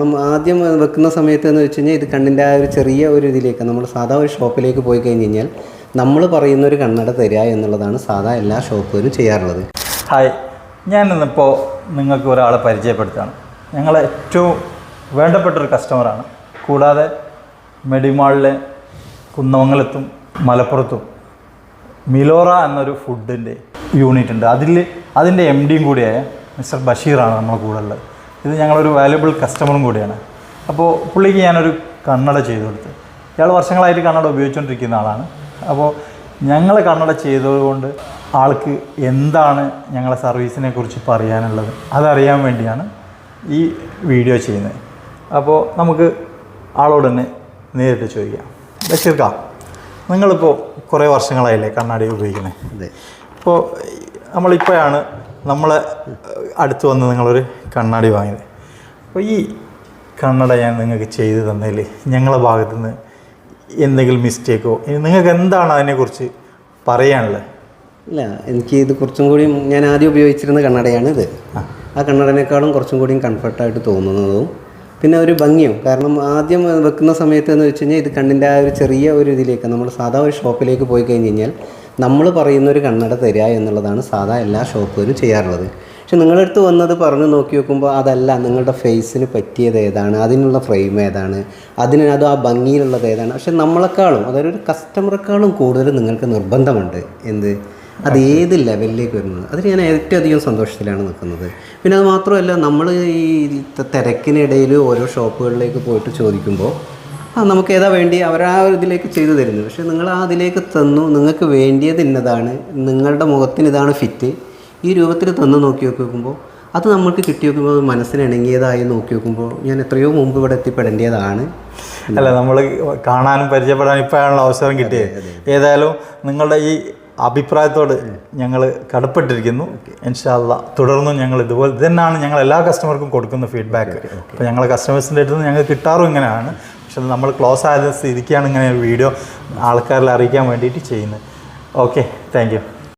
കാരണം ആദ്യം വെക്കുന്ന സമയത്ത് എന്ന് വെച്ച് കഴിഞ്ഞാൽ ഇത് കണ്ണിൻ്റെ ആ ഒരു ചെറിയ ഒരു ഇതിലേക്ക് നമ്മൾ സാധാ ഒരു ഷോപ്പിലേക്ക് പോയി കഴിഞ്ഞ് കഴിഞ്ഞാൽ നമ്മൾ പറയുന്ന ഒരു കണ്ണട തരിക എന്നുള്ളതാണ് സാധാ എല്ലാ ഷോപ്പുകളും ചെയ്യാറുള്ളത്. ഹായ്, ഞാൻ ഇന്നിപ്പോൾ നിങ്ങൾക്ക് ഒരാളെ പരിചയപ്പെടുത്തുകയാണ്. ഞങ്ങളെ ഏറ്റവും വേണ്ടപ്പെട്ടൊരു കസ്റ്റമറാണ്. കൂടാതെ മെഡിമാളിലെ കുന്നമംഗലത്തും മലപ്പുറത്തും മിലോറ എന്നൊരു ഫുഡിൻ്റെ യൂണിറ്റ് ഉണ്ട്. അതിൻ്റെ എം ഡിയും കൂടിയായ മിസ്റ്റർ ബഷീറാണ് നമ്മളെ കൂടെ ഉള്ളത്. ഇത് ഞങ്ങളൊരു വാല്യുബിൾ കസ്റ്റമറും കൂടിയാണ്. അപ്പോൾ പുള്ളിക്ക് ഞാനൊരു കണ്ണട ചെയ്തു കൊടുത്തു. ഇയാൾ വർഷങ്ങളായിട്ട് കണ്ണട ഉപയോഗിച്ചുകൊണ്ടിരിക്കുന്ന ആളാണ്. അപ്പോൾ ഞങ്ങൾ കണ്ണട ചെയ്തതുകൊണ്ട് ആൾക്ക് എന്താണ് ഞങ്ങളെ സർവീസിനെ കുറിച്ച് പറയാനുള്ളത് അതറിയാൻ വേണ്ടിയാണ് ഈ വീഡിയോ ചെയ്യുന്നത്. അപ്പോൾ നമുക്ക് ആളോട് തന്നെ നേരിട്ട് ചോദിക്കാം. ബഷീർക്ക, നിങ്ങളിപ്പോൾ കുറേ വർഷങ്ങളായില്ലേ കണ്ണാടി ഉപയോഗിക്കുന്നത്? അതെ. ഇപ്പോൾ നമ്മളിപ്പോഴാണ് നമ്മളെ അടുത്ത് വന്ന് നിങ്ങളൊരു കണ്ണാടി വാങ്ങിയത്. അപ്പോൾ ഈ കണ്ണട ഞാൻ നിങ്ങൾക്ക് ചെയ്തു തന്നതിൽ ഞങ്ങളുടെ ഭാഗത്തുനിന്ന് എന്തെങ്കിലും മിസ്റ്റേക്കോ നിങ്ങൾക്ക് എന്താണ് അതിനെക്കുറിച്ച് പറയാനുള്ളത്? ഇല്ല, എനിക്ക് ഇത് കുറച്ചും കൂടി ഞാൻ ആദ്യം ഉപയോഗിച്ചിരുന്ന കണ്ണടയാണ് ഇത്. ആ കണ്ണടനേക്കാളും കുറച്ചും കൂടിയും കംഫർട്ടായിട്ട് തോന്നുന്നതും പിന്നെ ഒരു ഭംഗിയും. കാരണം ആദ്യം വെക്കുന്ന സമയത്ത് എന്ന് വെച്ച് കഴിഞ്ഞാൽ ഇത് കണ്ണിൻ്റെ ആ ഒരു ചെറിയ ഒരു ഇതിലേക്ക് നമ്മൾ സാധാ ഒരു ഷോപ്പിലേക്ക് പോയി കഴിഞ്ഞ് കഴിഞ്ഞാൽ നമ്മൾ പറയുന്ന ഒരു കണ്ണട തരിക എന്നുള്ളതാണ് സാധാ എല്ലാ ഷോപ്പുകളും ചെയ്യാറുള്ളത്. പക്ഷെ നിങ്ങളുടെ അടുത്ത് വന്നത് പറഞ്ഞ് നോക്കി നോക്കുമ്പോൾ അതല്ല, നിങ്ങളുടെ ഫേസിന് പറ്റിയത് ഏതാണ്, അതിനുള്ള ഫ്രെയിം ഏതാണ്, അത് ആ ഭംഗിയിലുള്ളത് ഏതാണ്. പക്ഷെ നമ്മളെക്കാളും അതായത് ഒരു കസ്റ്റമറെക്കാളും കൂടുതൽ നിങ്ങൾക്ക് നിർബന്ധമുണ്ട് അത് ഏത് ലെവലിലേക്ക് വരുന്നത്. അതിൽ ഞാൻ ഏറ്റവും അധികം സന്തോഷത്തിലാണ് നിൽക്കുന്നത്. പിന്നെ അത് മാത്രമല്ല, നമ്മൾ ഈ തിരക്കിനിടയിൽ ഓരോ ഷോപ്പുകളിലേക്ക് പോയിട്ട് ചോദിക്കുമ്പോൾ നമുക്ക് ഏതാ വേണ്ടി അവരാ ഇതിലേക്ക് ചെയ്തു തരുന്നു. പക്ഷേ നിങ്ങൾ ആ അതിലേക്ക് തന്നു, നിങ്ങൾക്ക് വേണ്ടിയത് ഇന്നതാണ്, നിങ്ങളുടെ മുഖത്തിന് ഇതാണ് ഫിറ്റ്, ഈ രൂപത്തിൽ തന്നു നോക്കി നോക്കുമ്പോൾ അത് നമ്മൾക്ക് കിട്ടി നോക്കുമ്പോൾ മനസ്സിന് ഇണങ്ങിയതായി നോക്കി നോക്കുമ്പോൾ ഞാൻ എത്രയോ മുമ്പ് ഇവിടെ എത്തിപ്പെടേണ്ടതാണ്. അല്ല, നമ്മൾ കാണാനും പരിചയപ്പെടാനും ഇപ്പോഴാണല്ലോ അവസരം കിട്ടിയത്. ഏതായാലും നിങ്ങളുടെ ഈ അഭിപ്രായത്തോട് ഞങ്ങൾ കടപ്പെട്ടിരിക്കുന്നു. ഇൻഷാ അല്ലാഹ് തുടർന്നും ഞങ്ങൾ ഇതുപോലെ തന്നെയാണ് ഞങ്ങൾ എല്ലാ കസ്റ്റമർക്കും കൊടുക്കുന്ന ഫീഡ്ബാക്ക്. അപ്പോൾ ഞങ്ങളെ കസ്റ്റമേഴ്സിൻ്റെ അടുത്ത് നിന്ന് ഞങ്ങൾക്ക് കിട്ടാറും ഇങ്ങനെയാണ്. പക്ഷെ നമ്മൾ ക്ലോസ് ആയ സ്ഥിതിക്കാണ് ഇങ്ങനെ ഒരു വീഡിയോ ആൾക്കാരിൽ അറിയിക്കാൻ വേണ്ടിയിട്ട് ചെയ്യുന്നത്. Okay, thank you.